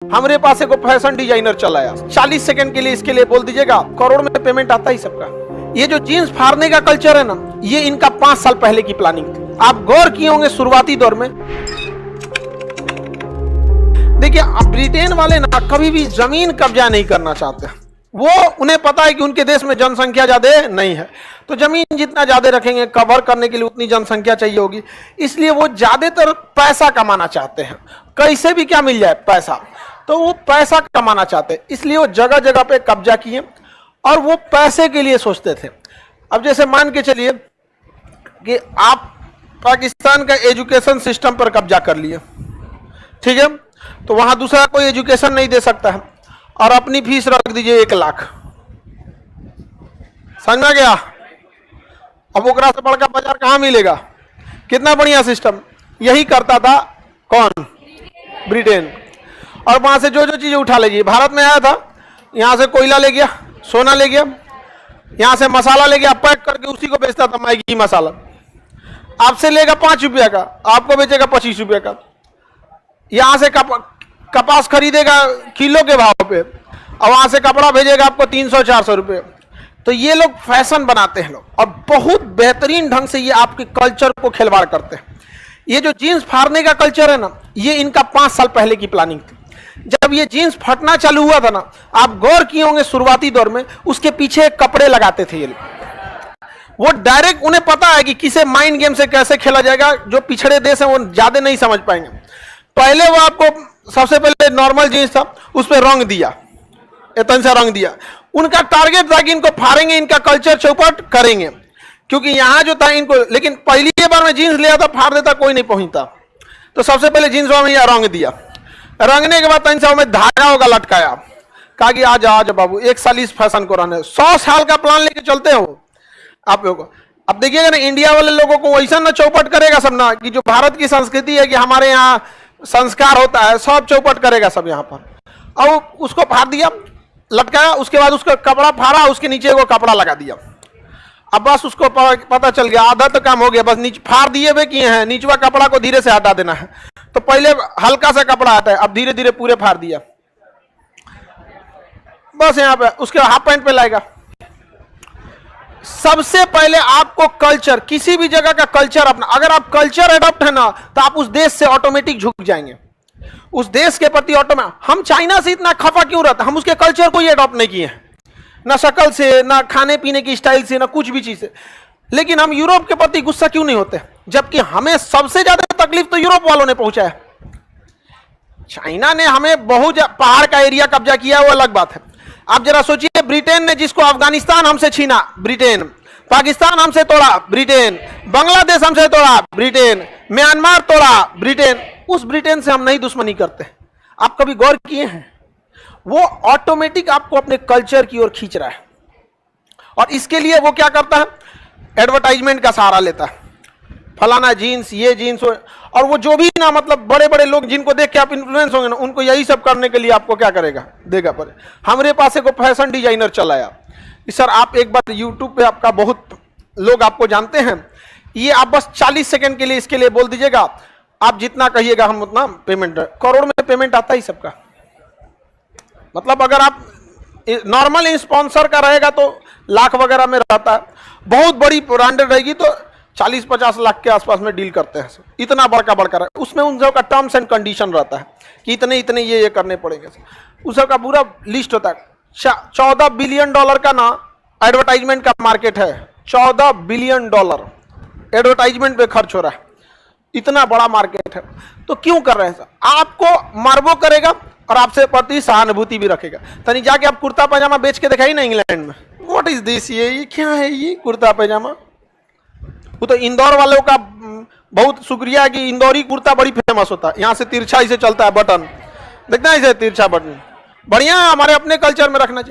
हमारे पास एक fashion designer चला आया, 40 सेकंड के लिए इसके लिए बोल दीजिएगा, करोड़ में पेमेंट आता ही सबका। ये जो जीन्स फाड़ने का कल्चर है ना, ये इनका 5 साल पहले की प्लानिंग थी। आप गौर किए होंगे शुरुआती दौर में, देखिए ब्रिटेन वाले ना कभी भी जमीन कब्जा नहीं करना चाहते। वो उन्हें पता है कि उनके देश में जनसंख्या ज्यादा नहीं है, तो जमीन जितना ज्यादा रखेंगे कवर करने के लिए उतनी जनसंख्या चाहिए होगी, इसलिए वो ज्यादातर पैसा कमाना चाहते हैं। कैसे भी क्या मिल जाए पैसा, तो वो पैसा कमाना चाहते हैं, इसलिए वो जगह जगह पे कब्जा किए और वो पैसे के लिए सोचते थे। अब जैसे मान के चलिए कि आप पाकिस्तान का एजुकेशन सिस्टम पर कब्जा कर लिए, ठीक है, तो वहां दूसरा कोई एजुकेशन नहीं दे सकता है और अपनी फीस रख दीजिए 1 लाख, समझ में गया। अब ओकरा से बड़का बाजार कहां मिलेगा। कितना बढ़िया सिस्टम, यही करता था कौन, ब्रिटेन। और वहां से जो जो चीजें उठा लीजिए, भारत में आया था, यहां से कोयला ले गया, सोना ले गया, यहां से मसाला ले गया, पैक करके उसी को बेचता था, मैगी मसाला। आपसे लेगा 5 रुपया का, आपको बेचेगा 25 रुपया का। यहां से कपास खरीदेगा किलो के भाव पे और वहां से कपड़ा भेजेगा आपको 300-400 रुपये। तो ये लोग फैशन बनाते हैं लोग, और बहुत बेहतरीन ढंग से ये आपके कल्चर को खिलवाड़ करते हैं। ये जो जीन्स फाड़ने का कल्चर है ना, ये इनका 5 साल पहले की प्लानिंग थी। जब ये जीन्स फटना चालू हुआ था ना, आप गौर किए होंगे शुरुआती दौर में उसके पीछे कपड़े लगाते थे ये लोग। वो डायरेक्ट उन्हें पता है कि किसे माइंड गेम से कैसे खेला जाएगा। जो पिछड़े देश हैं वो ज्यादा नहीं समझ पाएंगे। पहले वो आपको सबसे पहले नॉर्मल जीन्स था, उस पर रंग दिया, इतना सा रंग दिया। उनका टारगेट था कि इनको फाड़ेंगे, इनका कल्चर चौपट करेंगे, क्योंकि यहां जो था इनको। लेकिन पहली बार में जीन्स लिया था, फाड़ देता कोई नहीं पहुंचता। तो सबसे पहले जीन्स में यह रंग दिया, रंगने के बाद 3 साल में धागा होगा लटकाया, कहा कि आज आज बाबू 1 साल इस फैशन को रहने, 100 साल का प्लान लेके चलते हो आप लोगों को। अब देखिएगा ना, इंडिया वाले लोगों को वैसा ना चौपट करेगा सब ना, कि जो भारत की संस्कृति है कि हमारे यहाँ संस्कार होता है, सब चौपट करेगा सब यहाँ पर। और उसको फाड़ दिया, लटकाया, उसके बाद उसका कपड़ा फाड़ा, उसके नीचे वो कपड़ा लगा दिया। अब बस उसको पता चल गया, आधा तो काम हो गया, बस नीचे फाड़ दिए हुए किए हैं, नीचवा कपड़ा को धीरे से हटा देना है। तो पहले हल्का सा कपड़ा आता है, अब धीरे धीरे पूरे फाड़ दिया, बस यहाँ पे उसके हाफ पैंट पे लाएगा। सबसे पहले आपको कल्चर, किसी भी जगह का कल्चर अपना, अगर आप कल्चर एडॉप्ट है ना, तो आप उस देश से ऑटोमेटिक झुक जाएंगे, उस देश के प्रति ऑटोमेटिक। हम चाइना से इतना खफा क्यों रहता, हम उसके कल्चर को ही एडॉप्ट नहीं किए हैं, ना शक्ल से, ना खाने पीने की स्टाइल से, ना कुछ भी चीज से। लेकिन हम यूरोप के प्रति गुस्सा क्यों नहीं होते, जबकि हमें सबसे ज्यादा तकलीफ तो यूरोप वालों ने पहुंचाया। चाइना ने हमें बहुत पहाड़ का एरिया कब्जा किया, वो अलग बात है। आप जरा सोचिए, ब्रिटेन ने जिसको अफगानिस्तान हमसे छीना, ब्रिटेन, पाकिस्तान हमसे तोड़ा, ब्रिटेन, बांग्लादेश हमसे तोड़ा, ब्रिटेन, म्यांमार तोड़ा, ब्रिटेन। उस ब्रिटेन से हम नहीं दुश्मनी करते। आप कभी गौर किए हैं, वो ऑटोमेटिक आपको अपने कल्चर की ओर खींच रहा है। और इसके लिए वो क्या करता है, एडवर्टाइजमेंट का सहारा लेता है, फलाना जीन्स, ये जीन्स। और वो जो भी ना, मतलब बड़े बड़े लोग जिनको देख के आप इन्फ्लुएंस होंगे ना, उनको यही सब करने के लिए आपको क्या करेगा, देगा पर। हमारे पास एक फैशन डिजाइनर चला आया, सर आप एक बार यूट्यूब पे, आपका बहुत लोग आपको जानते हैं, ये आप बस 40 सेकंड के लिए इसके लिए बोल दीजिएगा, आप जितना कहिएगा हम उतना पेमेंट, करोड़ में पेमेंट आता ही सबका। मतलब अगर आप नॉर्मल स्पॉन्सर का रहेगा तो लाख वगैरह में रहता है, बहुत बड़ी ब्रांडेड रहेगी तो 40-50 लाख के आसपास में डील करते हैं। इतना बड़का बड़का रहा, उसमें उन सब का टर्म्स एंड कंडीशन रहता है कि इतने इतने ये करने पड़ेंगे, उस सब का पूरा लिस्ट होता है। 14 बिलियन डॉलर का ना एडवर्टाइजमेंट का मार्केट है, 14 बिलियन डॉलर एडवर्टाइजमेंट पे खर्च हो रहा है, इतना बड़ा मार्केट है। तो क्यों कर रहे हैं सर, आपको मार्बो करेगा और आपसे प्रति सहानुभूति भी रखेगा। तनी जाके आप कुर्ता पैजामा बेच के दिखाई ना इंग्लैंड में, व्हाट इज दिस, ये क्या है ये कुर्ता पैजामा। वो तो इंदौर वालों का बहुत शुक्रिया है कि इंदौरी कुर्ता बड़ी फेमस होता है, यहाँ से तिरछा इसे चलता है बटन, देखना इसे तिरछा बटन, बढ़िया है, हमारे अपने कल्चर में रखना चाहिए।